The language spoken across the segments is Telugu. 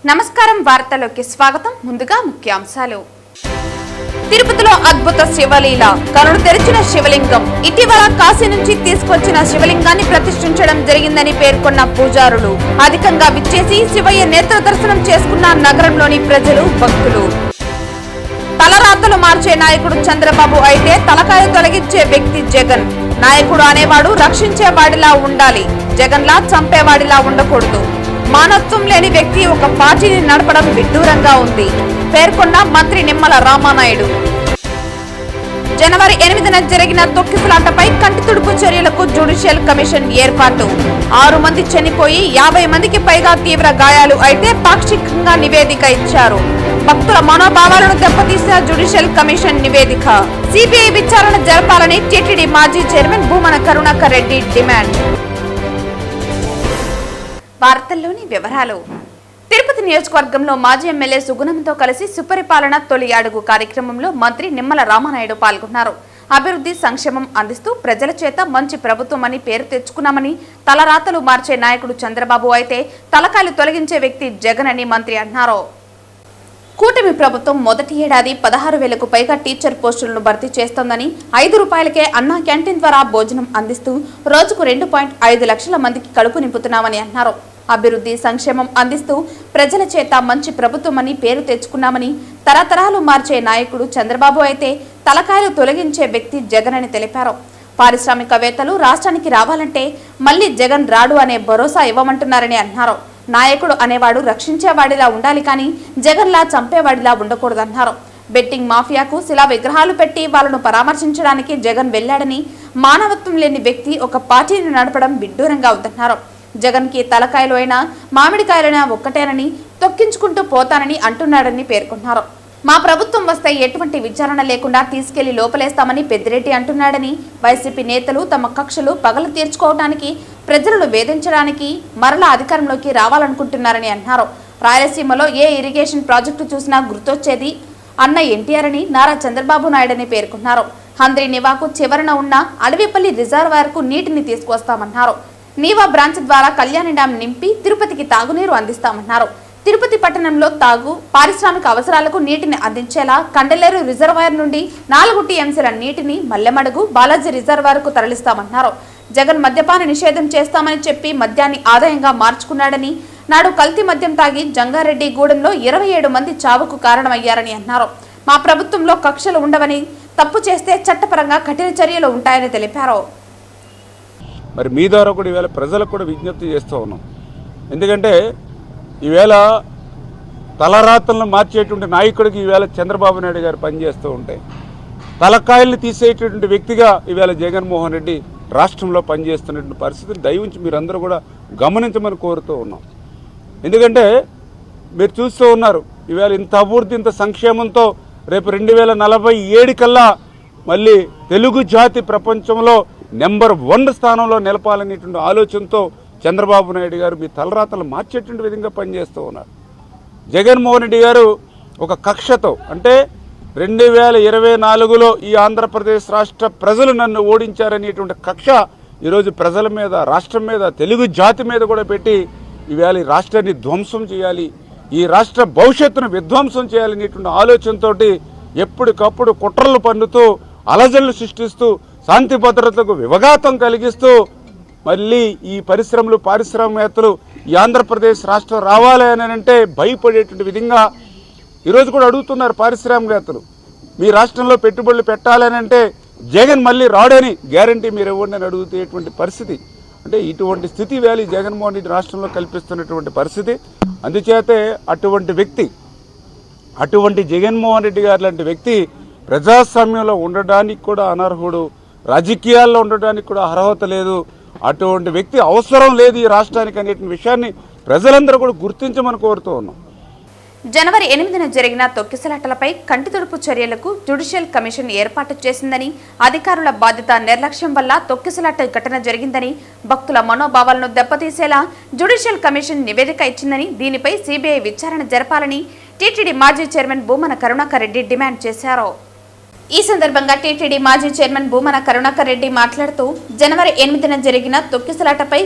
నమస్కారం వార్తలోకి స్వాగతం. ముందుగా ముఖ్యాంశాలు. తిరుపతిలో అద్భుత శివలీల, కనులు తెరిచిన శివలింగం. ఇటీవల కాశీ నుంచి తీసుకొచ్చిన శివలింగాన్ని ప్రతిష్ఠించడం జరిగిందని పేర్కొన్న పూజారులు అధికంగా విచ్చేసి శివయ్య నేత్ర దర్శనం చేసుకున్న నగరంలోని ప్రజలు, భక్తులు. తలరాతలు మార్చే నాయకుడు చంద్రబాబు అయితే తలకాయ తొలగించే వ్యక్తి జగన్. నాయకుడు అనేవాడు రక్షించేవాడిలా ఉండాలి, జగన్లా చంపేవాడిలా ఉండకూడదు. మానవత్వం లేని వ్యక్తి ఒక పార్టీని నడపడం విడ్డూరంగా ఉంది పేర్కొన్న మంత్రి నిమ్మల రామానాయుడు. జనవరి 8న జరిగిన తొక్కిసలాటపై కంటితుడుపు చర్యలకు జ్యుడిషియల్ కమిషన్ ఏర్పాటు. 6 మంది చనిపోయి 50 మందికి పైగా తీవ్ర గాయాలు అయితే పాక్షికంగా నివేదిక ఇచ్చారు. భక్తుల మనోభావాలను దెబ్బతీసిన జ్యుడిషియల్ కమిషన్ నివేదిక. సిబిఐ విచారణ జరపాలని టీటీడీ మాజీ చైర్మన్ భూమన కరుణాకర్ రెడ్డి డిమాండ్. వార్తల్లోని వివరాలు. తిరుపతి నియోజకవర్గంలో మాజీ ఎమ్మెల్యే సుగుణంతో కలిసి సుపరిపాలన తొలి అడుగు కార్యక్రమంలో మంత్రి నిమ్మల రామానాయుడు పాల్గొన్నారు. అభివృద్ధి సంక్షేమం అందిస్తూ ప్రజల చేత మంచి ప్రభుత్వం అని పేరు తెచ్చుకున్నామని, తలరాతలు మార్చే నాయకుడు చంద్రబాబు అయితే తలకాయలు తొలగించే వ్యక్తి జగన్ అని మంత్రి అన్నారు. కూటమి ప్రభుత్వం మొదటి ఏడాది 16,000కు పైగా టీచర్ పోస్టులను భర్తీ చేస్తోందని, 5 రూపాయలకే అన్నా క్యాంటీన్ ద్వారా భోజనం అందిస్తూ రోజుకు 2.5 లక్షల మందికి కడుపు నింపుతున్నామని అన్నారు. అభివృద్ధి సంక్షేమం అందిస్తూ ప్రజల చేత మంచి ప్రభుత్వం అని పేరు తెచ్చుకున్నామని, తరతరాలు మార్చే నాయకుడు చంద్రబాబు అయితే తలకాయలు తొలగించే వ్యక్తి జగన్ అని తెలిపారు. పారిశ్రామికవేత్తలు రాష్ట్రానికి రావాలంటే మళ్లీ జగన్ రాడు అనే భరోసా ఇవ్వమంటున్నారని అన్నారు. నాయకుడు అనేవాడు రక్షించేవాడిలా ఉండాలి కానీ జగన్లా చంపేవాడిలా ఉండకూడదన్నారు. బెట్టింగ్ మాఫియాకు శిలా విగ్రహాలు పెట్టి వాళ్లను పరామర్శించడానికి జగన్ వెళ్లాడని, మానవత్వం లేని వ్యక్తి ఒక పార్టీని నడపడం విడ్డూరంగా ఉందన్నారు. జగన్ కి తలకాయలు అయినా మామిడికాయలైనా ఒక్కటేనని, తొక్కించుకుంటూ పోతానని అంటున్నాడని పేర్కొన్నారు. మా ప్రభుత్వం వస్తే ఎటువంటి విచారణ లేకుండా తీసుకెళ్లి లోపలేస్తామని పెద్దిరెడ్డి అంటున్నాడని, వైసీపీ నేతలు తమ కక్షలు పగలు తీర్చుకోవడానికి, ప్రజలను వేధించడానికి మరలా అధికారంలోకి రావాలనుకుంటున్నారని అన్నారు. రాయలసీమలో ఏ ఇరిగేషన్ ప్రాజెక్టు చూసినా గుర్తొచ్చేది అన్న ఎన్టీఆర్ అని నారా చంద్రబాబు నాయుడని పేర్కొన్నారు. హంద్రీ నివాకు చివరన ఉన్న అడవిపల్లి రిజర్వాయర్ కు నీటిని తీసుకొస్తామన్నారు. నీవా బ్రాంచ్ ద్వారా కళ్యాణి డ్యాం నింపి తిరుపతికి తాగునీరు అందిస్తామన్నారు. తిరుపతి పట్టణంలో తాగు, పారిశ్రామిక అవసరాలకు నీటిని అందించేలా కండలేరు రిజర్వాయర్ నుండి 4 టీఎంసీల నీటిని మల్లెమడుగు, బాలాజీ రిజర్వాయర్ కు తరలిస్తామన్నారు. జగన్ మద్యపాన నిషేధం చేస్తామని చెప్పి మద్యాన్ని ఆదాయంగా మార్చుకున్నాడని, నాడు కల్తీ మద్యం తాగి జంగారెడ్డి గూడెంలో 27 మంది చావుకు కారణమయ్యారని అన్నారు. మా ప్రభుత్వంలో కక్షలు ఉండవని, తప్పు చేస్తే చట్టపరంగా కఠిన చర్యలు ఉంటాయని తెలిపారు. మరి మీ ద్వారా కూడా ఈవేళ ప్రజలకు కూడా విజ్ఞప్తి చేస్తూ ఉన్నాం. ఎందుకంటే ఈవేళ తలరాతలను మార్చేటువంటి నాయకుడికి ఈవేళ చంద్రబాబు నాయుడు గారు పనిచేస్తూ ఉంటే, తలకాయల్ని తీసేటువంటి వ్యక్తిగా ఈవేళ జగన్మోహన్ రెడ్డి రాష్ట్రంలో పనిచేస్తున్నటువంటి పరిస్థితిని దయవుంచి మీరందరూ కూడా గమనించమని కోరుతూ ఉన్నాం. ఎందుకంటే మీరు చూస్తూ ఉన్నారు ఈవేళ ఇంత అభివృద్ధి, ఇంత సంక్షేమంతో రేపు 2047 కల్లా మళ్ళీ తెలుగు జాతి ప్రపంచంలో నెంబర్ 1 స్థానంలో నిలపాలనేటువంటి ఆలోచనతో చంద్రబాబు నాయుడు గారు మీ తలరాతలు మార్చేటువంటి విధంగా పనిచేస్తూ ఉన్నారు. జగన్మోహన్ రెడ్డి గారు ఒక కక్షతో, అంటే 2024లో ఈ ఆంధ్రప్రదేశ్ రాష్ట్ర ప్రజలు నన్ను ఓడించారనేటువంటి కక్ష ఈరోజు ప్రజల మీద, రాష్ట్రం మీద, తెలుగు జాతి మీద కూడా పెట్టి ఈవేళ ఈ రాష్ట్రాన్ని ధ్వంసం చేయాలి, ఈ రాష్ట్ర భవిష్యత్తును విధ్వంసం చేయాలనేటువంటి ఆలోచనతో ఎప్పటికప్పుడు కుట్రలు పన్నుతూ, అలజడులు సృష్టిస్తూ, శాంతి భద్రతలకు విఘాతం కలిగిస్తూ మళ్ళీ ఈ పరిశ్రమలు, పారిశ్రామికవేత్తలు ఈ ఆంధ్రప్రదేశ్ రాష్ట్రం రావాలి అని అంటే భయపడేటువంటి విధంగా ఈరోజు కూడా అడుగుతున్నారు పారిశ్రామికవేత్తలు. మీ రాష్ట్రంలో పెట్టుబడులు పెట్టాలని అంటే జగన్ మళ్ళీ రాడని గ్యారంటీ మీరు ఇవ్వండి అని అడుగుతేటువంటి పరిస్థితి. అంటే ఇటువంటి స్థితి వేళ జగన్మోహన్ రెడ్డి రాష్ట్రంలో కల్పిస్తున్నటువంటి పరిస్థితి. అందుచేతే అటువంటి జగన్మోహన్ రెడ్డి గారు లాంటి వ్యక్తి ప్రజాస్వామ్యంలో ఉండడానికి కూడా అనర్హుడు, రాజకీయాల్లో ఉండడానికి కూడా అర్హత లేదు. అటువంటి వ్యక్తి అవసరం లేదు ఈ రాష్ట్రానికి అనే విషయాన్ని ప్రజలందరూ కూడా గుర్తించమని కోరుతూ ఉన్నాం. జనవరి 8న జరిగిన తొక్కిసలాటలపై కంటితుడుపు చర్యలకు జ్యుడిషియల్ కమిషన్ ఏర్పాటు చేసిందని, అధికారుల బాధ్యత నిర్లక్ష్యం వల్ల తొక్కిసలాట ఘటన జరిగిందని, భక్తుల మనోభావాలను దెబ్బతీసేలా జ్యుడిషియల్ కమిషన్ నివేదిక ఇచ్చిందని, దీనిపై సిబిఐ విచారణ జరపాలని టీటీడీ మాజీ చైర్మన్ భూమన కరుణాకర్ రెడ్డి డిమాండ్ చేశారు. ఈ సందర్భంగా టీటీడీ మాజీ చైర్మన్ భూమన కరుణాకర్ రెడ్డి మాట్లాడుతూ, జనవరి 8న జరిగిన తొక్కిసలాటపై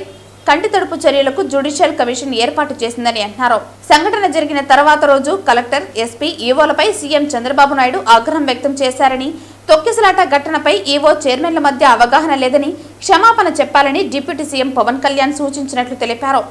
కంటి తడుపు చర్యలకు జ్యుడిషియల్ కమిషన్ ఏర్పాటు చేసిందని అన్నారు. సంఘటన జరిగిన తర్వాత రోజు కలెక్టర్, ఎస్పీ, ఈవోలపై సీఎం చంద్రబాబు నాయుడు ఆగ్రహం వ్యక్తం చేశారని, తొక్కిసలాట ఘటనపై ఈవో చైర్మన్ల మధ్య అవగాహన లేదని క్షమాపణ చెప్పాలని డిప్యూటీ సీఎం పవన్ కళ్యాణ్ సూచించినట్లు తెలిపారు.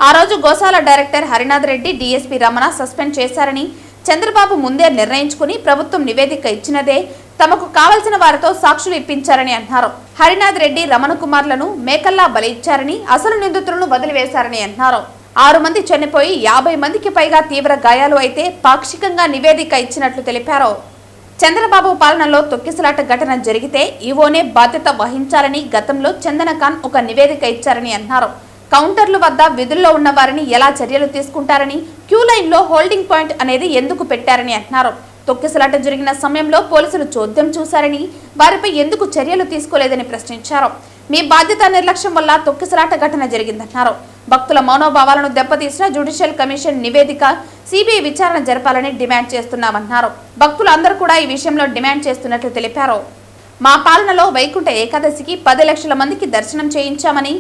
ఆ రోజు గోశాల director Harinath Reddy, DSP Ramana suspend చేశారని, చంద్రబాబు ముందే నిర్ణయించుకుని ప్రభుత్వం నివేదిక ఇచ్చినదే తమకు కావలసిన వారితో సాక్షులు ఇప్పించారని అన్నారు. హరినాథ్ రెడ్డి, రమణ కుమార్లను మేకల్లా బలి ఇచ్చారని, అసలు నిందితులను వదిలివేశారని అన్నారు. 6 మంది చనిపోయి 50 మందికి పైగా తీవ్ర గాయాలు అయితే పాక్షికంగా నివేదిక ఇచ్చినట్లు తెలిపారు. చంద్రబాబు పాలనలో తొక్కిసలాట ఘటన జరిగితే ఈవోనే బాధ్యత వహించాలని గతంలో చందనకాన్ ఒక నివేదిక ఇచ్చారని అన్నారు. కౌంటర్ల వద్ద విధుల్లో ఉన్న వారిని ఎలా చర్యలు తీసుకుంటారని, క్యూ లైన్ లో హోల్డింగ్ పాయింట్ అనేది ఎందుకు పెట్టారని అన్నారు. తొక్కిసలాట జరిగిన సమయంలో పోలీసులు చోద్యం చూశారని, వారిపై ఎందుకు చర్యలు తీసుకోలేదని ప్రశ్నించారు. మీ బాధ్యత నిర్లక్ష్యం వల్ల తొక్కిసలాట ఘటన జరిగిందన్నారు. భక్తుల మనోభావాలను దెబ్బతీసిన జ్యుడిషియల్ కమిషన్ నివేదిక, సిబిఐ విచారణ జరపాలని డిమాండ్ చేస్తున్నామన్నారు. భక్తులు అందరూ కూడా ఈ విషయంలో డిమాండ్ చేస్తున్నట్లు తెలిపారు. మా పాలనలో వైకుంఠ ఏకాదశికి 10 లక్షల మందికి దర్శనం చేయించామని,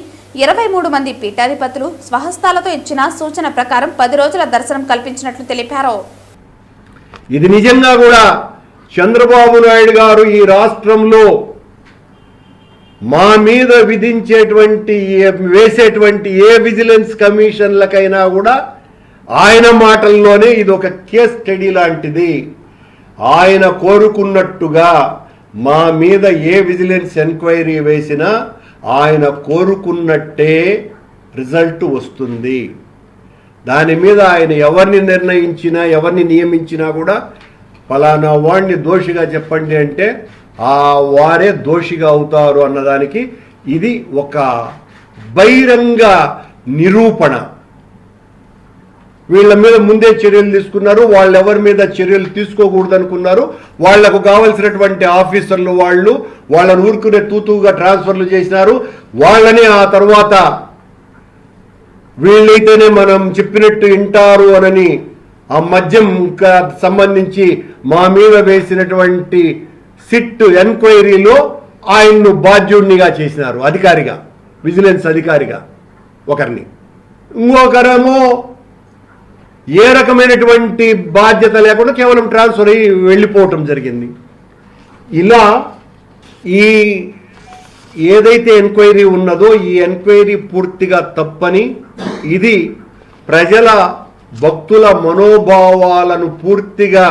23 మంది పీఠాధిపతులు స్వహస్తాలతో ఇచ్చిన సూచన ప్రకారం 10 రోజుల దర్శనం కల్పించినట్లు తెలిపారు. ఇది నిజంగా కూడా చంద్రబాబు నాయుడు గారు ఈ రాష్ట్రంలో మా మీద విధించేటువంటి వేసేటువంటి ఏ విజిలెన్స్ కమిషన్లకైనా కూడా ఆయన మాటల్లోనే ఇది ఒక కేస్ స్టడీ లాంటిది. ఆయన కోరుకున్నట్టుగా మా మీద ఏ విజిలెన్స్ ఎంక్వైరీ వేసినా ఆయన కోరుకున్నట్టే రిజల్ట్ వస్తుంది. దాని మీద ఆయన ఎవరిని నిర్ణయించినా, ఎవరిని నియమించినా కూడా ఫలానా వాడిని దోషిగా చెప్పండి అంటే ఆ వారే దోషిగా అవుతారు అన్నదానికి ఇది ఒక బహిరంగ నిరూపణ. వీళ్ళ మీద ముందే చర్యలు తీసుకున్నారు, వాళ్ళు ఎవరి మీద చర్యలు తీసుకోకూడదు అనుకున్నారు. వాళ్లకు కావలసినటువంటి ఆఫీసర్లు వాళ్ళని ఊరుకునే తూతుగా ట్రాన్స్ఫర్లు చేసినారు. వాళ్ళని ఆ తర్వాత వీళ్ళైతేనే మనం చెప్పినట్టు వింటారు అనని ఆ మద్యం సంబంధించి మా మీద వేసినటువంటి సిట్ ఎంక్వైరీలో ఆయన్ను బాధ్యుడినిగా చేసినారు, అధికారిగా, విజిలెన్స్ అధికారిగా ఒకరిని. ఇంకొకరేమో ఏ రకమైనటువంటి బాధ్యత లేకుండా కేవలం ట్రాన్స్ఫర్ అయ్యి వెళ్ళిపోవటం జరిగింది. ఇలా ఈ ఏదైతే ఎంక్వైరీ ఉన్నదో ఈ ఎంక్వైరీ పూర్తిగా తప్పని, ఇది ప్రజల భక్తుల మనోభావాలను పూర్తిగా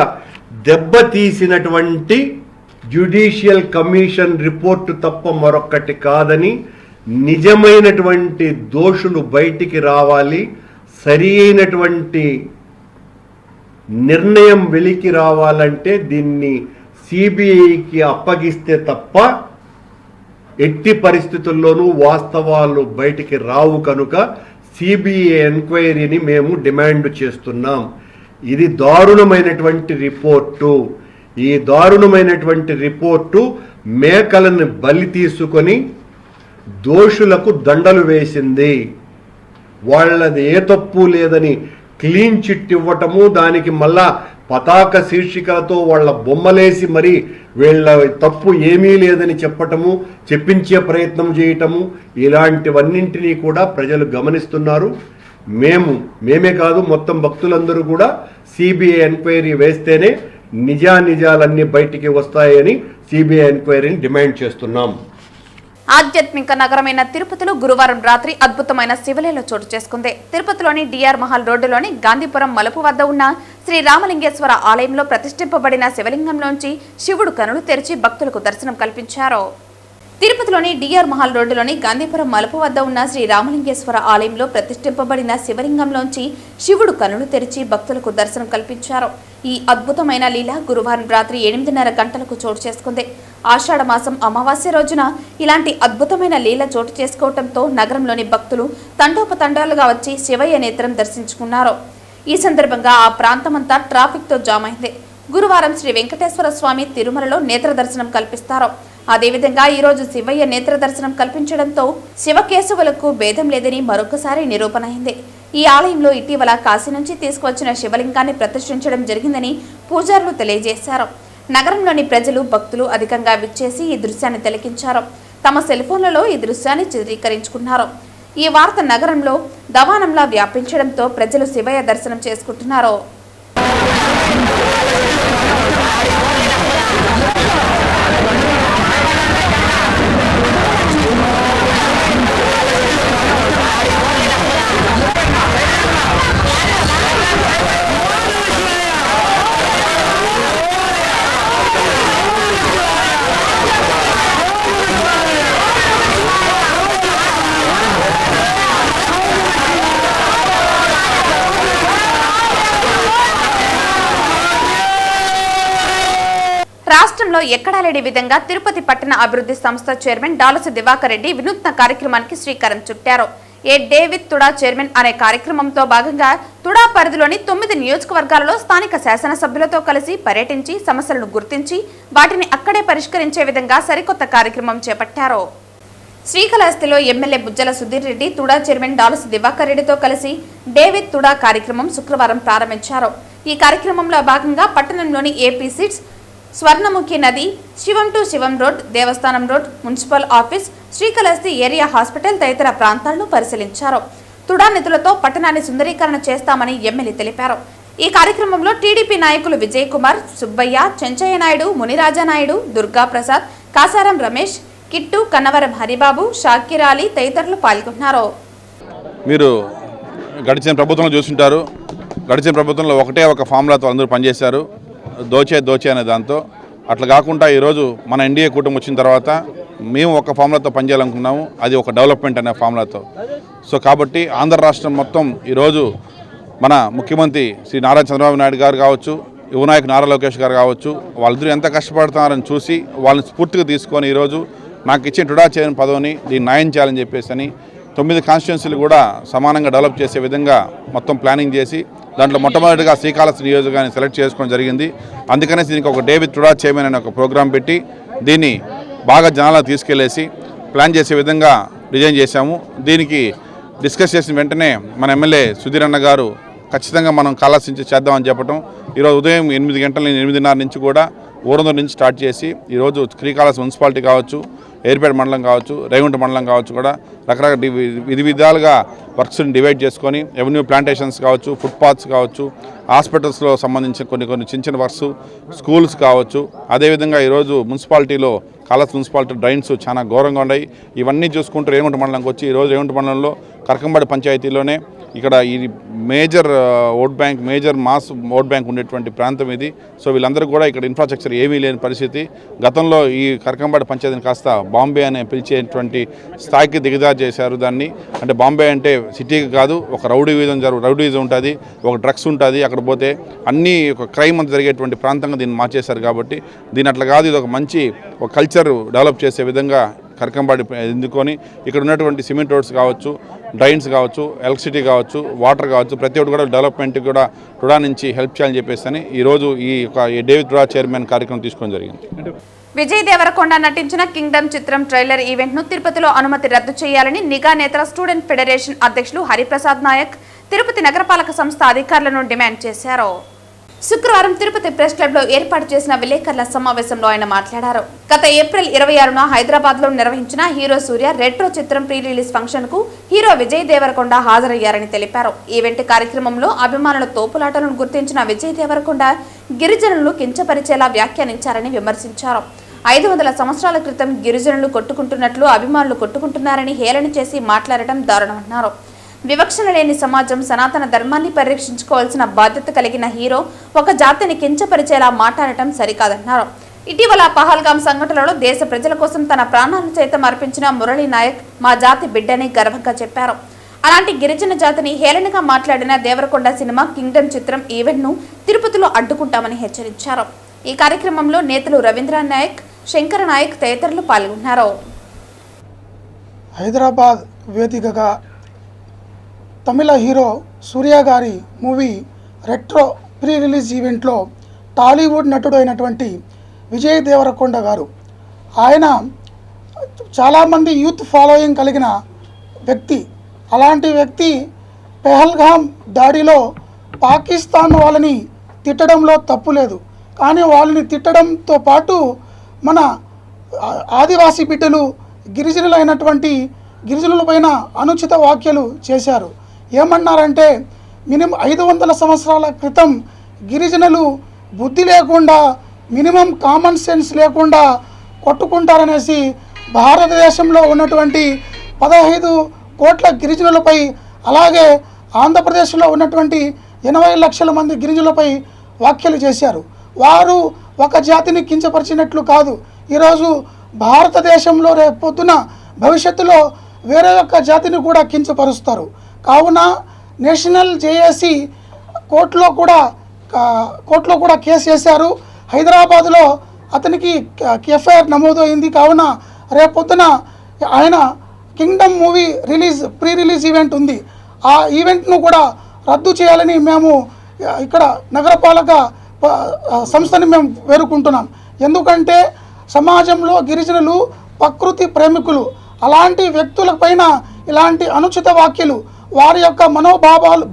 దెబ్బతీసినటువంటి జ్యుడిషియల్ కమిషన్ రిపోర్టు తప్ప మరొక్కటి కాదని, నిజమైనటువంటి దోషులు బయటికి రావాలి, సరి అయినటువంటి నిర్ణయం వెలికి రావాలంటే దీన్ని సిబిఐకి అప్పగిస్తే తప్ప ఎట్టి పరిస్థితుల్లోనూ వాస్తవాలు బయటికి రావు. కనుక సిబిఐ ఎంక్వైరీని మేము డిమాండ్ చేస్తున్నాం. ఇది దారుణమైనటువంటి రిపోర్టు. ఈ దారుణమైనటువంటి రిపోర్టు మేకలను బలి తీసుకొని దోషులకు దండలు వేసింది. వాళ్ళది ఏ తప్పు లేదని క్లీన్ చిట్ ఇవ్వటము, దానికి మళ్ళా పతాక శీర్షికలతో వాళ్ళ బొమ్మలేసి మరి వీళ్ళ తప్పు ఏమీ లేదని చెప్పటము, చెప్పించే ప్రయత్నం చేయటము, ఇలాంటివన్నింటినీ కూడా ప్రజలు గమనిస్తున్నారు. మేమే కాదు మొత్తం భక్తులందరూ కూడా సిబిఐ ఎంక్వైరీ వేస్తేనే నిజానిజాలన్నీ బయటికి వస్తాయని సిబిఐ ఎంక్వైరీని డిమాండ్ చేస్తున్నాం. ఆధ్యాత్మిక నగరమైన తిరుపతిలో గురువారం రాత్రి అద్భుతమైన శివలీల చోటు చేసుకుంది. తిరుపతిలోని డిఆర్ మహల్ రోడ్డులోని గాంధీపురం మలుపు వద్ద ఉన్న శ్రీ రామలింగేశ్వర ఆలయంలో ప్రతిష్ఠింపబడిన శివలింగంలోంచి శివుడు కనులు తెరిచి భక్తులకు దర్శనం కల్పించారు. తిరుపతిలోని డిఆర్ మహల్ రోడ్డులోని గాంధీపురం మలుపు వద్ద ఉన్న శ్రీ రామలింగేశ్వర ఆలయంలో ప్రతిష్ఠింపబడిన శివలింగంలోంచి శివుడు కనులు తెరిచి భక్తులకు దర్శనం కల్పించారు. ఈ అద్భుతమైన లీల గురువారం రాత్రి 8:30 గంటలకు చోటు చేసుకుంది. ఆషాఢ మాసం అమావాస్య రోజున ఇలాంటి అద్భుతమైన లీల చోటు చేసుకోవడంతో నగరంలోని భక్తులు తండోపతండాలుగా వచ్చి శివయ్య నేత్రం దర్శించుకున్నారు. ఈ సందర్భంగా ఆ ప్రాంతమంతా ట్రాఫిక్ తో జామ్ అయింది. గురువారం శ్రీ వెంకటేశ్వర స్వామి తిరుమలలో నేత్ర దర్శనం కల్పిస్తారు. అదేవిధంగా ఈ రోజు శివయ్య నేత్ర దర్శనం కల్పించడంతో శివకేశవులకు భేదం లేదని మరొకసారి నిరూపణ అయింది. ఈ ఆలయంలో ఇటీవల కాశీ నుంచి తీసుకువచ్చిన శివలింగాన్ని ప్రతిష్ఠించడం జరిగిందని పూజారులు తెలియజేశారు. నగరంలోని ప్రజలు, భక్తులు అధికంగా విచ్చేసి ఈ దృశ్యాన్ని తిలకించారు. తమ సెల్ ఫోన్లలో ఈ దృశ్యాన్ని చిత్రీకరించుకున్నారు. ఈ వార్త నగరంలో దవానంలా వ్యాపించడంతో ప్రజలు శివయ్య దర్శనం చేసుకుంటున్నారు. రాష్ట్రంలో ఎక్కడా లేని విధంగా తిరుపతి పట్టణ అభివృద్ధి సంస్థ చైర్మన్ డాలసి దివాకర్ రెడ్డి వినూత్న కార్యక్రమానికి శ్రీకారం చుట్టారు. ఏ డే విత్ తుడా చైర్మన్ అనే కార్యక్రమంతో భాగంగా తుడా పరిధిలోని 9 నియోజకవర్గాలలో స్థానిక శాసనసభ్యులతో కలిసి పర్యటించి సమస్యలను గుర్తించి వాటిని అక్కడే పరిష్కరించే విధంగా సరికొత్త కార్యక్రమం చేపట్టారు. శ్రీకాళహస్తిలో ఎమ్మెల్యే బుజ్జల సుధీర్ రెడ్డి తుడా చైర్మన్ డాలసి దివాకర్ రెడ్డితో కలిసి డే విత్ తుడా కార్యక్రమం శుక్రవారం ప్రారంభించారు. ఈ కార్యక్రమంలో భాగంగా పట్టణంలోని ఏపీ సీట్స్, స్వర్ణముఖి నది, శివం to Shivam road, Devasthanam road, municipal office, Srikalahasti area hospital తదితర ప్రాంతాలను పరిశీలించారు. తుడా నిధులతో పట్టణాన్ని సుందరీకరణ చేస్తామని ఎమ్మెల్యే తెలిపారు. ఈ కార్యక్రమంలో టీడీపీ నాయకులు విజయ్ కుమార్, సుబ్బయ్య, చెంచయ్య నాయుడు, మునిరాజా నాయుడు, దుర్గా ప్రసాద్, కాసారం రమేష్, కిట్టు, కన్నవరం హరిబాబు, షాకిర్ అలీ తదితరులు పాల్గొన్నారు. మీరు గడిచిన ప్రభుత్వంలో చూస్తుంటారు. గడిచిన ప్రభుత్వంలో ఒక ఫార్ములాతో అందరూ పనిచేశారు, దోచే అనే దాంతో. అట్లా కాకుండా ఈరోజు మన ఎన్డీఏ కూటమి వచ్చిన తర్వాత మేము ఒక ఫార్ములాతో పనిచేయాలనుకున్నాము, అది ఒక డెవలప్మెంట్ అనే ఫార్ములాతో. సో కాబట్టి ఆంధ్ర రాష్ట్రం మొత్తం ఈరోజు మన ముఖ్యమంత్రి శ్రీ నారా చంద్రబాబు నాయుడు గారు కావచ్చు, యువనాయకు నారా లోకేష్ గారు కావచ్చు, వాళ్ళిద్దరూ ఎంత కష్టపడుతున్నారని చూసి వాళ్ళని స్ఫూర్తిగా తీసుకొని ఈరోజు నాకు ఇచ్చిన టుడా చైర్మన్ పదవిని దీన్ని న్యాయం చేయాలని చెప్పేసి 9 కాన్స్టిట్యున్సీలు కూడా సమానంగా డెవలప్ చేసే విధంగా మొత్తం ప్లానింగ్ చేసి దాంట్లో మొట్టమొదటిగా శ్రీకాళహస్తి నియోజకవర్గాన్ని సెలెక్ట్ చేసుకోవడం జరిగింది. అందుకనే దీనికి ఒక డే విత్ టుడా చైర్మన్ అనే ఒక ప్రోగ్రాం పెట్టి దీన్ని బాగా జనాలకు తీసుకెళ్లేసి ప్లాన్ చేసే విధంగా డిజైన్ చేశాము. దీనికి డిస్కస్ చేసిన వెంటనే మన ఎమ్మెల్యే సుధీర్ అన్న గారు ఖచ్చితంగా మనం కాళహస్తి చేద్దామని చెప్పడం, ఈరోజు ఉదయం 8 గంటల 8:30 నుంచి కూడా ఊరందరి నుంచి స్టార్ట్ చేసి ఈరోజు శ్రీకాళహస్తి మున్సిపాలిటీ కావచ్చు, ఏర్పేట మండలం కావచ్చు, రేగుంట మండలం కావచ్చు కూడా రకరకాల విధి విధాలుగా వర్క్స్ని డివైడ్ చేసుకొని రెవెన్యూ ప్లాంటేషన్స్ కావచ్చు, ఫుట్పాత్స్ కావచ్చు, హాస్పిటల్స్లో సంబంధించిన కొన్ని చిన్న వర్క్స్, స్కూల్స్ కావచ్చు. అదేవిధంగా ఈరోజు మున్సిపాలిటీలో కాళహస్తి మున్సిపాలిటీ డ్రైన్స్ చాలా ఘోరంగా ఉన్నాయి. ఇవన్నీ చూసుకుంటూ రేగుంట మండలంకి వచ్చి ఈరోజు రేగుంట మండలంలో కరకంబాడి పంచాయతీలోనే ఇక్కడ ఈ major vote bank, major mass vote bank ఉండేటువంటి ప్రాంతం ఇది. సో వీళ్ళందరూ కూడా ఇక్కడ ఇన్ఫ్రాస్ట్రక్చర్ ఏమీ లేని పరిస్థితి. గతంలో ఈ కరకంబాడి పంచాయతీని కాస్త బాంబే అనే పిలిచేటువంటి స్థాయికి దిగజారు చేశారు దాన్ని. అంటే బాంబే అంటే సిటీకి కాదు, ఒక రౌడీజం ఉంటుంది, ఒక డ్రగ్స్ ఉంటుంది, అక్కడ పోతే అన్నీ ఒక క్రైమ్ అంతా జరిగేటువంటి ప్రాంతంగా దీన్ని మార్చేశారు. కాబట్టి దీని అట్లా కాదు, ఇది ఒక మంచి ఒక కల్చర్ డెవలప్ చేసే విధంగా కరకంబాడి ఎందుకొని ఇక్కడ ఉన్నటువంటి సిమెంట్ రోడ్స్ కావచ్చు, డ్రైన్స్ కావచ్చు, ఎలక్ట్రిసిటీ కావచ్చు, వాటర్ కావచ్చు, ప్రతి ఒక్కటి కూడా డెవలప్మెంట్కి కూడా టుడా నుంచి హెల్ప్ చేయాలని చెప్పేసి ఈరోజు ఈ డే విత్ టుడా చైర్మన్ కార్యక్రమం తీసుకోవడం జరిగింది. విజయ్ దేవరకొండ నటించిన కింగ్డమ్ చిత్రం ట్రైలర్ ఈవెంట్ ను తిరుపతిలో అనుమతి రద్దు చేయాలని నిఘా నేతల స్టూడెంట్ ఫెడరేషన్ అధ్యక్షులు హరిప్రసాద్ నాయక్ తిరుపతి నగరపాలక సంస్థ అధికారులను డిమాండ్ చేశారు. శుక్రవారం తిరుపతి ప్రెస్ క్లబ్ లో ఏర్పాటు చేసిన విలేకరుల సమావేశంలో ఆయన మాట్లాడారు. గత ఏప్రిల్ 26న హైదరాబాద్ లో నిర్వహించిన హీరో సూర్య రెట్రో చిత్రం ప్రీ రిలీజ్ ఫంక్షన్ కు హీరో విజయ్ దేవరకొండ హాజరయ్యారని తెలిపారు. ఈవెంట్ కార్యక్రమంలో అభిమానుల తోపులాటలను గుర్తించిన విజయ్ దేవరకొండ గిరిజనులు కించపరిచేలా వ్యాఖ్యానించారని విమర్శించారు. 500 సంవత్సరాల క్రితం గిరిజనులు కొట్టుకుంటున్నట్లు అభిమానులు కొట్టుకుంటున్నారని హేళన చేసి మాట్లాడటం దారుణమన్నారు. వివక్షణ లేని సమాజం సనాతన ధర్మాన్ని పరిరక్షించుకోవాల్సిన బాధ్యత కలిగిన హీరో ఒక జాతిని కించపరిచేలా మాట్లాడటం సరికాదన్నారు. ఇటీవల పహల్గాం సంఘటనలో దేశ ప్రజల కోసం తన ప్రాణాలను సైతం అర్పించిన మురళీ నాయక్ మా జాతి బిడ్డని గర్వంగా చెప్పారు. అలాంటి గిరిజన జాతిని హేళనగా మాట్లాడిన దేవరకొండ సినిమా కింగ్డమ్ చిత్రం ఈవెంట్ ను తిరుపతిలో అడ్డుకుంటామని హెచ్చరించారు. ఈ కార్యక్రమంలో నేతలు రవీంద్ర నాయక్, శంకర నాయక్ తదితరులు పాల్గొన్నారు. హైదరాబాద్ వేదికగా తమిళ హీరో సూర్య గారి మూవీ రెట్రో ప్రీ రిలీజ్ ఈవెంట్లో టాలీవుడ్ నటుడు అయినటువంటి విజయ్ దేవరకొండ గారు, ఆయన చాలామంది యూత్ ఫాలోయింగ్ కలిగిన వ్యక్తి. అలాంటి వ్యక్తి పెహల్గాం దాడిలో పాకిస్తాన్ వాళ్ళని తిట్టడంలో తప్పు లేదు, కానీ వాళ్ళని తిట్టడంతో పాటు మన ఆదివాసీ బిడ్డలు గిరిజనులైనటువంటి గిరిజనులపైన అనుచిత వ్యాఖ్యలు చేశారు. ఏమన్నారంటే మినిమం 500 సంవత్సరాల క్రితం గిరిజనులు బుద్ధి లేకుండా మినిమం కామన్ సెన్స్ లేకుండా కొట్టుకుంటారనేసి భారతదేశంలో ఉన్నటువంటి 15 కోట్ల గిరిజనులపై అలాగే ఆంధ్రప్రదేశ్లో ఉన్నటువంటి 80 లక్షల మంది గిరిజనులపై వ్యాఖ్యలు చేశారు. వారు ఒక జాతిని కించపరిచినట్లు కాదు, ఈరోజు భారతదేశంలో రేపు పొద్దున భవిష్యత్తులో వేరే ఒక్క జాతిని కూడా కించపరుస్తారు. కావున నేషనల్ జేఏసీ కోర్టులో కూడా కేసు వేశారు. హైదరాబాద్లో అతనికి ఎఫ్ఐఆర్ నమోదు అయింది. కావున రేపు పొద్దున ఆయన Kingdom movie pre release event ఉంది. ఆ ఈవెంట్ను కూడా రద్దు చేయాలని మేము ఇక్కడ నగరపాలక సంస్థని మేము వేడుకుంటున్నాం. ఎందుకంటే సమాజంలో గిరిజనులు ప్రకృతి ప్రేమికులు, అలాంటి వ్యక్తులపైన ఇలాంటి అనుచిత వ్యాఖ్యలు వారి యొక్క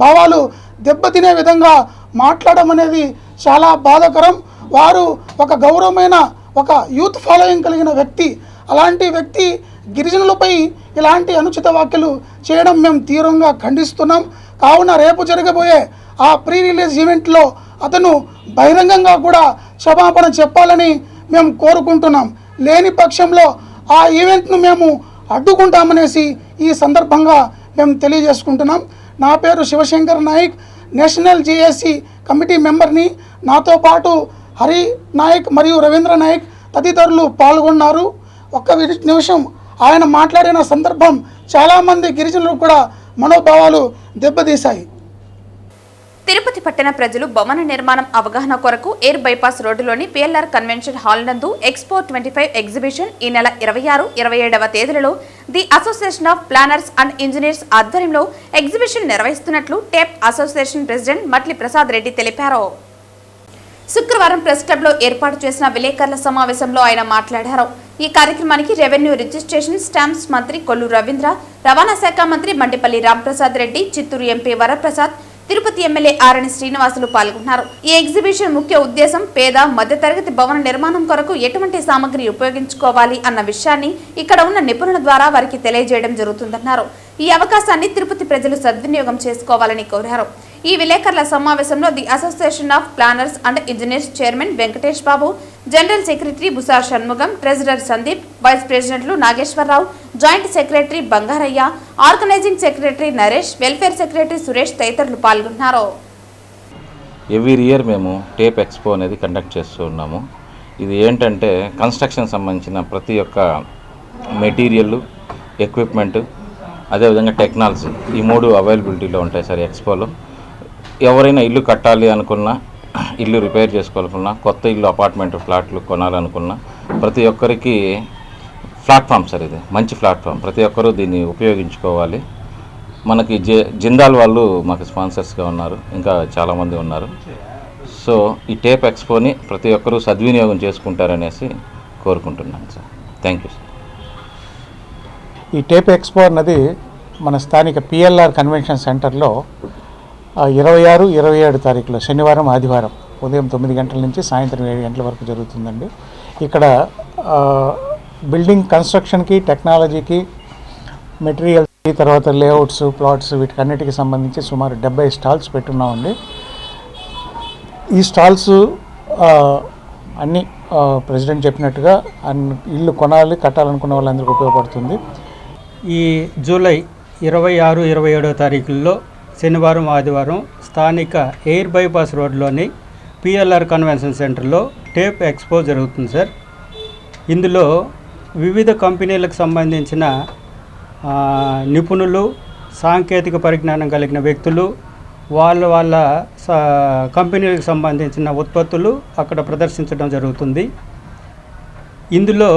భావాలు దెబ్బతినే విధంగా మాట్లాడడం అనేది చాలా బాధాకరం. వారు ఒక గౌరవమైన ఒక యూత్ ఫాలోయింగ్ కలిగిన వ్యక్తి, అలాంటి వ్యక్తి గిరిజనులపై ఇలాంటి అనుచిత వ్యాఖ్యలు చేయడం మేము తీవ్రంగా ఖండిస్తున్నాం. కావున రేపు జరగబోయే ఆ ప్రీ రిలీజ్ ఈవెంట్లో అతను బహిరంగంగా కూడా క్షమాపణ చెప్పాలని మేము కోరుకుంటున్నాం. లేని పక్షంలో ఆ ఈవెంట్ను మేము అడ్డుకుంటామనేసి ఈ సందర్భంగా మేము తెలియజేసుకుంటున్నాం. నా పేరు Shivashankar Nayak, national JAC committee మెంబర్ని. నాతో పాటు హరి నాయక్ మరియు రవీంద్ర నాయక్ తదితరులు పాల్గొన్నారు. ఒక్క నిమిషం ఆయన మాట్లాడిన సందర్భం చాలామంది గిరిజనులు కూడా మనోభావాలు దెబ్బతీశాయి. తిరుపతి పట్టణ ప్రజలు భవన నిర్మాణం అవగాహన కొరకు ఎయిర్ బైపాస్ రోడ్డులోని పిఎల్ఆర్ కన్వెన్షన్ హాల్ నందు ఎక్స్పో 25 ఎగ్జిబిషన్ ఈ నెల 26, 27వ తేదీలలో the association of planners and engineers ఆధ్వర్యంలో ఎగ్జిబిషన్ నిర్వహిస్తున్నట్లు TAPE association president Matli Prasad Reddy తెలిపారు. శుక్రవారం ప్రెస్ క్లబ్లో ఏర్పాటు చేసిన విలేకరుల సమావేశంలో ఆయన మాట్లాడారు. ఈ కార్యక్రమానికి రెవెన్యూ రిజిస్ట్రేషన్ స్టాంప్స్ మంత్రి కొల్లు రవీంద్ర, రవాణా శాఖ మంత్రి మండిపల్లి రాంప్రసాద్ రెడ్డి, చిత్తూరు ఎంపీ వరప్రసాద్, తిరుపతి ఎమ్మెల్యే ఆరణి శ్రీనివాసులు పాల్గొన్నారు. ఈ ఎగ్జిబిషన్ ముఖ్య ఉద్దేశం పేద మధ్యతరగతి భవన నిర్మాణం కొరకు ఎటువంటి సామగ్రి ఉపయోగించుకోవాలి అన్న విషయాన్ని ఇక్కడ ఉన్న నిపుణుల ద్వారా వారికి తెలియజేయడం జరుగుతుందన్నారు. ఈ అవకాశాన్ని తిరుపతి ప్రజలు సద్వినియోగం చేసుకోవాలని కోరారు. ఈ విలేకరుల సమావేశంలో the association of planners and engineers chairman Venkatesh Babu, general secretary Busa Shanmugam, treasurer Sandeep, vice ప్రెసిడెంట్లు Nageswararao, joint secretary Bangarayya, organizing secretary Naresh, welfare secretary Suresh తదితరులు పాల్గొన్నారు. ఎవ్రీ ఇయర్ మేము టేప్ ఎక్స్పో అనేది కండక్ట్ చేస్తూ ఉన్నాము. ఇది ఏంటంటే కన్స్ట్రక్షన్ సంబంధించిన ప్రతి ఒక్క మెటీరియల్, ఎక్విప్మెంట్, అదేవిధంగా టెక్నాలజీ, ఈ 3 అవైలబిలిటీలో ఉంటాయి సార్ ఎక్స్పోలో. ఎవరైనా ఇల్లు కట్టాలి అనుకున్నా, ఇల్లు రిపేర్ చేసుకోవాలనుకున్నా, కొత్త ఇల్లు అపార్ట్మెంట్ ఫ్లాట్లు కొనాలనుకున్నా ప్రతి ఒక్కరికి ప్లాట్ఫామ్ సార్, ఇది మంచి ప్లాట్ఫామ్. ప్రతి ఒక్కరూ దీన్ని ఉపయోగించుకోవాలి. మనకి జిందాల్ వాళ్ళు మాకు స్పాన్సర్స్గా ఉన్నారు, ఇంకా చాలామంది ఉన్నారు. సో ఈ టేప్ ఎక్స్పోని ప్రతి ఒక్కరూ సద్వినియోగం చేసుకుంటారనేసి కోరుకుంటున్నాను సార్. Thank you sir. ఈ టేప్ ఎక్స్పో అన్నది మన స్థానిక పిఎల్ఆర్ కన్వెన్షన్ సెంటర్లో 26, 27 తారీఖులో శనివారం, ఆదివారం ఉదయం 9 గంటల నుంచి సాయంత్రం 7 గంటల వరకు జరుగుతుందండి. ఇక్కడ బిల్డింగ్ కన్స్ట్రక్షన్కి, టెక్నాలజీకి, మెటీరియల్స్కి, తర్వాత లేఅవుట్స్, ప్లాట్స్ వీటికన్నిటికి సంబంధించి సుమారు 70 స్టాల్స్ పెట్టున్నామండి. ఈ స్టాల్స్ అన్నీ ప్రెసిడెంట్ చెప్పినట్టుగా ఇల్లు కొనాలి, కట్టాలనుకున్న వాళ్ళందరికీ ఉపయోగపడుతుంది. ఈ జూలై 26, 27వ తారీఖుల్లో శనివారం, ఆదివారం స్థానిక ఎయిర్ బైపాస్ రోడ్లోని పిఎల్ఆర్ కన్వెన్షన్ సెంటర్లో టేప్ ఎక్స్పో జరుగుతుంది సార్. ఇందులో వివిధ కంపెనీలకు సంబంధించిన నిపుణులు, సాంకేతిక పరిజ్ఞానం కలిగిన వ్యక్తులు వాళ్ళ కంపెనీలకు సంబంధించిన ఉత్పత్తులు అక్కడ ప్రదర్శించడం జరుగుతుంది. ఇందులో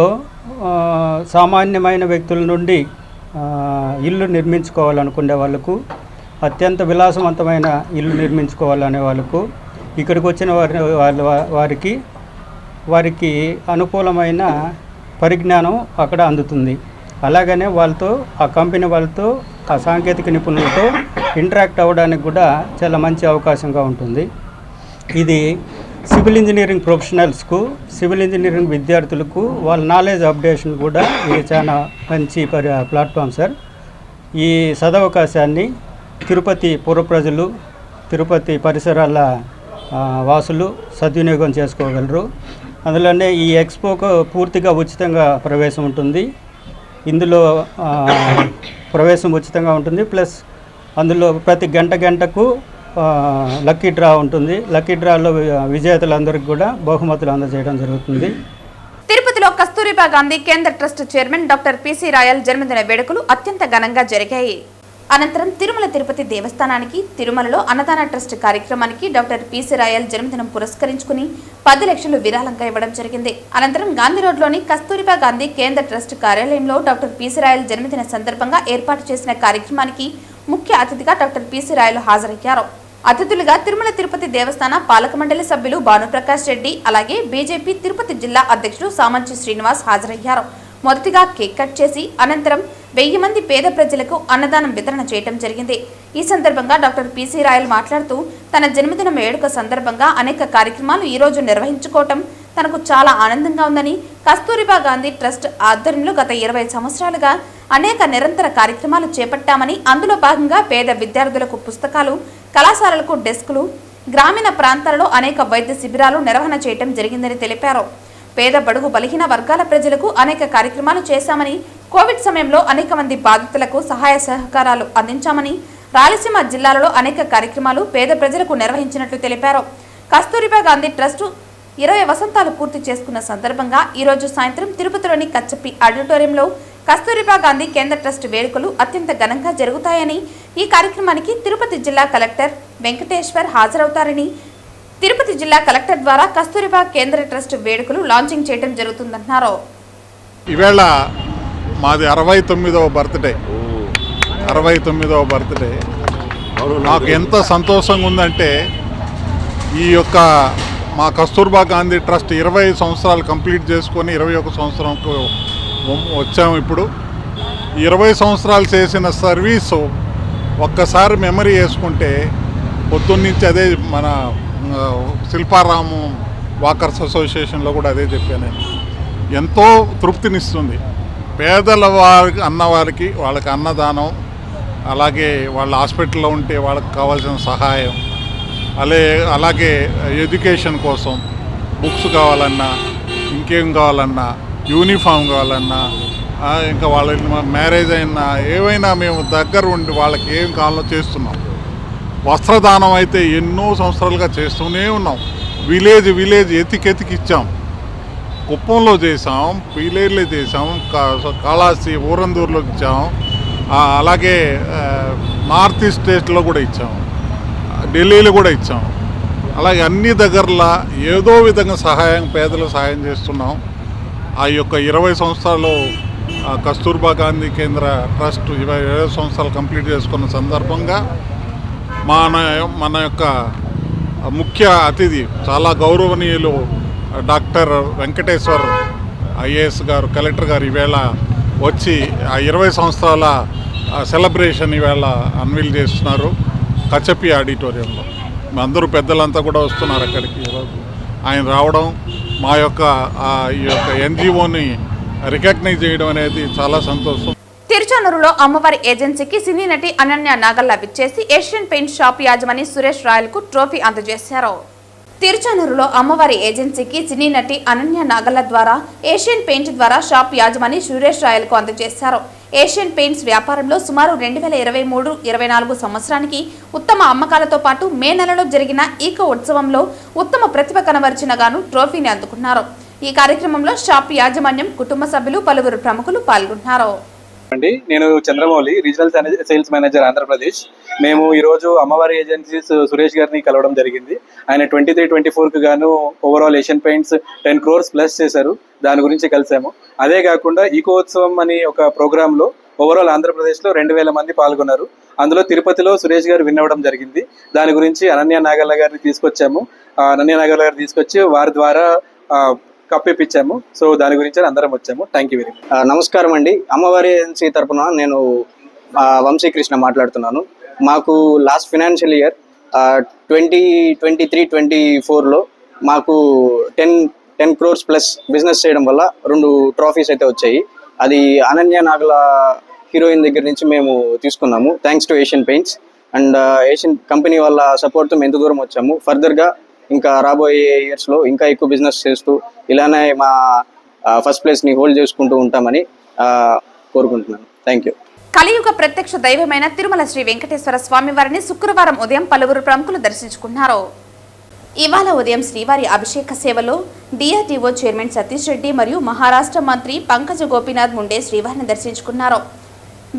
సామాన్యమైన వ్యక్తుల నుండి ఇల్లు నిర్మించుకోవాలనుకునే వాళ్ళకు, అత్యంత విలాసవంతమైన ఇల్లు నిర్మించుకోవాలనే వాళ్ళకు, ఇక్కడికి వచ్చిన వారికి అనుకూలమైన పరిజ్ఞానం అక్కడ అందుతుంది. అలాగనే వాళ్ళతో, ఆ కంపెనీ వాళ్ళతో, ఆ సాంకేతిక నిపుణులతో ఇంటరాక్ట్ అవ్వడానికి కూడా చాలా మంచి అవకాశంగా ఉంటుంది. ఇది సివిల్ ఇంజనీరింగ్ ప్రొఫెషనల్స్కు, సివిల్ ఇంజనీరింగ్ విద్యార్థులకు వాళ్ళ నాలెడ్జ్ అప్డేషన్ కూడా ఇది చాలా మంచి ప్లాట్ఫామ్ సార్. ఈ సదవకాశాన్ని తిరుపతి పుర ప్రజలు, తిరుపతి పరిసరాల వాసులు సద్వినియోగం చేసుకోగలరు. అందులోనే ఈ ఎక్స్పోకు పూర్తిగా ఉచితంగా ప్రవేశం ఉంటుంది. ఇందులో ప్రవేశం ఉచితంగా ఉంటుంది. ప్లస్ అందులో ప్రతి గంటకు లక్కీ డ్రా ఉంటుంది. లక్కీ డ్రాలో విజేతలందరికీ కూడా బహుమతులు అందజేయడం జరుగుతుంది. తిరుపతిలో కస్తూరిబా గాంధీ కేంద్ర trust chairman doctor PC royal జన్మదిన వేడుకలు అత్యంత ఘనంగా జరిగాయి. అనంతరం తిరుమల తిరుపతి దేవస్థానానికి, తిరుమలలో అన్నదాన ట్రస్ట్ కార్యక్రమానికి డాక్టర్ పిసి రాయల్ జన్మదినం పురస్కరించుకుని 10 లక్షలు విరాళంగా ఇవ్వడం జరిగింది. అనంతరం గాంధీ రోడ్లోని కస్తూరిబా గాంధీ కేంద్ర ట్రస్ట్ కార్యాలయంలో డాక్టర్ పిసి రాయల్ జన్మదిన సందర్భంగా ఏర్పాటు చేసిన కార్యక్రమానికి ముఖ్య అతిథిగా డాక్టర్ పిసి రాయల్ హాజరయ్యారు. అతిథులుగా తిరుమల తిరుపతి దేవస్థాన పాలక మండలి సభ్యులు భానుప్రకాష్ రెడ్డి, అలాగే బీజేపీ తిరుపతి జిల్లా అధ్యక్షుడు సామంచి శ్రీనివాస్ హాజరయ్యారు. మొదటిగా కేక్ కట్ చేసి అనంతరం 1000 మంది పేద ప్రజలకు అన్నదానం వితరణ చేయడం జరిగింది. ఈ సందర్భంగా డాక్టర్ పిసి రాయల్ మాట్లాడుతూ తన జన్మదిన వేడుక సందర్భంగా అనేక కార్యక్రమాలు ఈ రోజు నిర్వహించుకోవటం తనకు చాలా ఆనందంగా ఉందని, కస్తూరిబా గాంధీ ట్రస్ట్ ఆధ్వర్యంలో గత 20 సంవత్సరాలుగా అనేక నిరంతర కార్యక్రమాలు చేపట్టామని, అందులో భాగంగా పేద విద్యార్థులకు పుస్తకాలు, కళాశాలలకు డెస్కులు, గ్రామీణ ప్రాంతాలలో అనేక వైద్య శిబిరాలు నిర్వహణ చేయడం జరిగిందని తెలిపారు. పేద బడుగు బలహీన వర్గాల ప్రజలకు అనేక కార్యక్రమాలు చేశామని, కోవిడ్ సమయంలో అనేక మంది బాధితులకు సహాయ సహకారాలు అందించామని, రాయలసీమ జిల్లాలలో అనేక కార్యక్రమాలు పేద ప్రజలకు నిర్వహించినట్లు తెలిపారు. కస్తూరిబా గాంధీ ట్రస్ట్ 20 వసంతాలు పూర్తి చేసుకున్న సందర్భంగా ఈరోజు సాయంత్రం తిరుపతిలోని కచ్చపి ఆడిటోరియంలో కస్తూరిబా గాంధీ కేంద్ర ట్రస్ట్ వేడుకలు అత్యంత ఘనంగా జరుగుతాయని, ఈ కార్యక్రమానికి తిరుపతి జిల్లా కలెక్టర్ వెంకటేశ్వర్ హాజరవుతారని, తిరుపతి జిల్లా కలెక్టర్ ద్వారా కస్తూరిబా కేంద్ర ట్రస్ట్ వేడుకలు లాంచింగ్ చేయడం జరుగుతుందన్నారు. ఈవేళ మాది 69వ బర్త్డే. 69వ బర్త్డే నాకు ఎంత సంతోషంగా ఉందంటే, ఈ యొక్క మా కస్తూర్బా గాంధీ ట్రస్ట్ 20 సంవత్సరాలు కంప్లీట్ చేసుకొని 21 సంవత్సరంకు వచ్చాము. ఇప్పుడు 20 సంవత్సరాలు చేసిన సర్వీసు ఒక్కసారి మెమరీ చేసుకుంటే, పొద్దున్నుంచి అదే మన శిల్పారాము వాకర్స్ అసోసియేషన్లో కూడా అదే చెప్పాను నేను. ఎంతో తృప్తినిస్తుంది. పేదల వారికి అన్నవారికి వాళ్ళకి అన్నదానం, అలాగే వాళ్ళ హాస్పిటల్లో ఉంటే వాళ్ళకి కావాల్సిన సహాయం, అలాగే ఎడ్యుకేషన్ కోసం బుక్స్ కావాలన్నా, ఇంకేం కావాలన్నా, యూనిఫామ్ కావాలన్నా, ఇంకా వాళ్ళ మ్యారేజ్ అయినా ఏవైనా మేము దగ్గర ఉండి వాళ్ళకి ఏం కావాలో చేస్తున్నాం. వస్త్రదానం అయితే ఎన్నో సంవత్సరాలుగా చేస్తూనే ఉన్నాం. విలేజ్ ఎతికి ఇచ్చాం. కుప్పంలో చేసాం, పీలేరులో చేసాం, కాళాస్తి ఊరందూరులో ఇచ్చాం, అలాగే నార్త్ ఈస్ట్ స్టేట్లో కూడా ఇచ్చాం, ఢిల్లీలో కూడా ఇచ్చాం. అలాగే అన్ని దగ్గరలా ఏదో విధంగా పేదలకు సహాయం చేస్తున్నాం. ఆ యొక్క 20 సంవత్సరాలు కస్తూర్బా గాంధీ కేంద్ర ట్రస్ట్ 20 సంవత్సరాలు కంప్లీట్ చేసుకున్న సందర్భంగా మన యొక్క ముఖ్య అతిథి చాలా గౌరవనీయులు డాక్టర్ వెంకటేశ్వర్ ఐఏఎస్ గారు, కలెక్టర్ గారు ఈవేళ వచ్చి ఆ 20 సంవత్సరాల సెలబ్రేషన్ ఈవేళ అన్వీల్ చేస్తున్నారు కచ్చపి ఆడిటోరియంలో. అందరూ పెద్దలంతా కూడా వస్తున్నారు అక్కడికి. ఈరోజు ఆయన రావడం, మా యొక్క ఈ యొక్క ఎన్జిఓని రికగ్నైజ్ చేయడం అనేది చాలా సంతోషం. తిరుచానూరులో అమ్మవారి ఏజెన్సీకి సినీ నటి అనన్య నాగల్లా విచ్చేసి ఏషియన్ పెయింట్ షాప్ యాజమాని సురేష్ రాయల్ కు ట్రోఫీ అందజేశారు. తిరుచానూరులో అమ్మవారి ఏజెన్సీకి సినీ నటి అనన్య నాగల్ల ద్వారా ఏషియన్ పెయింట్ ద్వారా షాప్ యాజమాని సురేష్ రాయల్ కు అందజేశారు. ఏషియన్ పెయింట్స్ వ్యాపారంలో సుమారు 2023-24 సంవత్సరానికి ఉత్తమ అమ్మకాలతో పాటు మే నెలలో జరిగిన ఈకో ఉత్సవంలో ఉత్తమ ప్రతిభ కనబరిచిన గాను ట్రోఫీని అందుకున్నారు. ఈ కార్యక్రమంలో షాప్ యాజమాన్యం, కుటుంబ సభ్యులు, పలువురు ప్రముఖులు పాల్గొన్నారు. అండి, నేను Chandramouli, regional sales manager Andhra Pradesh. మేము ఈరోజు అమ్మవారి ఏజెన్సీస్ సురేష్ గారిని కలవడం జరిగింది. ఆయన 23-24కు గాను overall Asian paints 10 crores plus చేశారు. దాని గురించి కలిసాము. అదే కాకుండా ఈకోత్సవం అని ఒక ప్రోగ్రాంలో ఓవరాల్ ఆంధ్రప్రదేశ్లో 2000 మంది పాల్గొన్నారు. అందులో తిరుపతిలో సురేష్ గారు విన్ అవ్వడం జరిగింది. దాని గురించి అనన్య నాగల్ల గారిని తీసుకొచ్చాము. అనన్య నాగల్ల గారిని తీసుకొచ్చి వారి ద్వారా కప్పిప్పించాము. సో దాని గురించి అందరం వచ్చాము. Thank you very much. నమస్కారం అండి. అమ్మవారి ఏజెన్సీ తరఫున నేను వంశీకృష్ణ మాట్లాడుతున్నాను. మాకు లాస్ట్ ఫైనాన్షియల్ ఇయర్ 2023-24లో మాకు 10 crores ప్లస్ బిజినెస్ చేయడం వల్ల 2 ట్రోఫీస్ అయితే వచ్చాయి. అది అనన్య నాగల హీరోయిన్ దగ్గర నుంచి మేము తీసుకున్నాము. Thanks to Asian paints and Asian company వాళ్ళ సపోర్ట్తో ఎంత దూరం వచ్చాము. ఫర్దర్గా ఇంకా రాబోయే ఇయర్స్లో ఇంకా ఎక్కువ బిజినెస్ చేస్తూ ఇలానే మా ఫస్ట్ ప్లేస్ని హోల్డ్ చేసుకుంటూ ఉంటామని కోరుకుంటున్నాను. Thank you. కలియుగ ప్రత్యక్ష దైవమైన తిరుమల శ్రీ వెంకటేశ్వర స్వామి వారిని శుక్రవారం ఉదయం పలువురు ప్రముఖులు దర్శించుకున్నారు. ఇవాళ ఉదయం శ్రీవారి అభిషేక సేవలో డిఆర్డీఓ చైర్మన్ సతీష్ రెడ్డి మరియు మహారాష్ట్ర మంత్రి పంకజ గోపీనాథ్ ముండే శ్రీవారిని దర్శించుకున్నారు.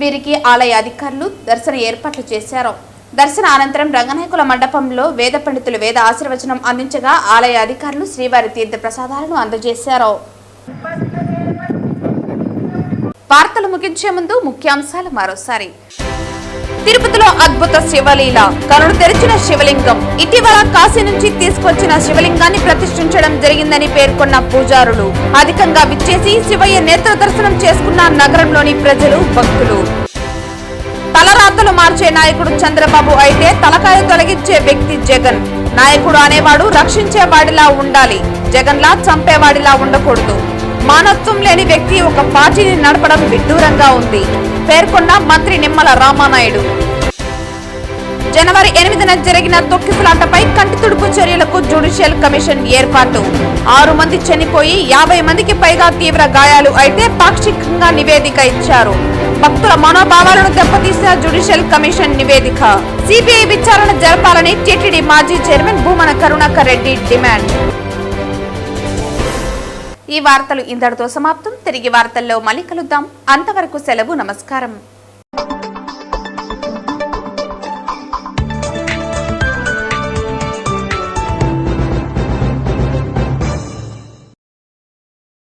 వీరికి ఆలయ అధికారులు దర్శన ఏర్పాట్లు చేశారు. దర్శన అనంతరం రంగనాయకుల మండపంలో వేద పండితులు వేద ఆశీర్వచనం అందించగా ఆలయ అధికారులు శ్రీవారి తీర్థ ప్రసాదాలను అందజేశారు. వార్తలు ముగించే ముందు ముఖ్యాంశాలు మరోసారి. తిరుపతిలో అద్భుత శివలీల, కనులు తెరిచిన శివలింగం. ఇటీవల కాశీ నుంచి తీసుకొచ్చిన శివలింగాన్ని ప్రతిష్ఠించడం జరిగిందని పేర్కొన్న పూజారులు. అధికంగా విచ్చేసి శివయ్య నేత్ర దర్శనం చేసుకున్న నగరంలోని ప్రజలు, భక్తులు. తలరాతలు మార్చే నాయకుడు చంద్రబాబు అయితే తలకాయ తొలగించే వ్యక్తి జగన్. నాయకుడు అనేవాడు రక్షించేవాడిలా ఉండాలి, జగన్లా చంపేవాడిలా ఉండకూడదు. మానవత్వం లేని వ్యక్తి ఒక పార్టీని నడపడం విడ్డూరంగా ఉంది, పేర్కొన్న మంత్రి నిమ్మల రామానాయుడు. జనవరి 8న జరిగిన తొక్కిసలాటపై కంటి తుడుపు చర్యలకు జ్యుడిషియల్ కమిషన్ ఏర్పాటు. 6 మంది చనిపోయి 50 మందికి పైగా తీవ్ర గాయాలు అయితే పాక్షికంగా నివేదిక ఇచ్చారు. భక్తుల మనోభావాలను దెబ్బతీసిన జ్యుడిషియల్ కమిషన్ నివేదిక. సిబిఐ విచారణ జరపాలని టీటీడీ మాజీ చైర్మన్ భూమన కరుణాకర్ రెడ్డి డిమాండ్. ఈ వార్తలు ఇంతటితో సమాప్తం. తిరిగి వార్తల్లో మళ్ళీ కలుద్దాం. అంతవరకు సెలవు. నమస్కారం.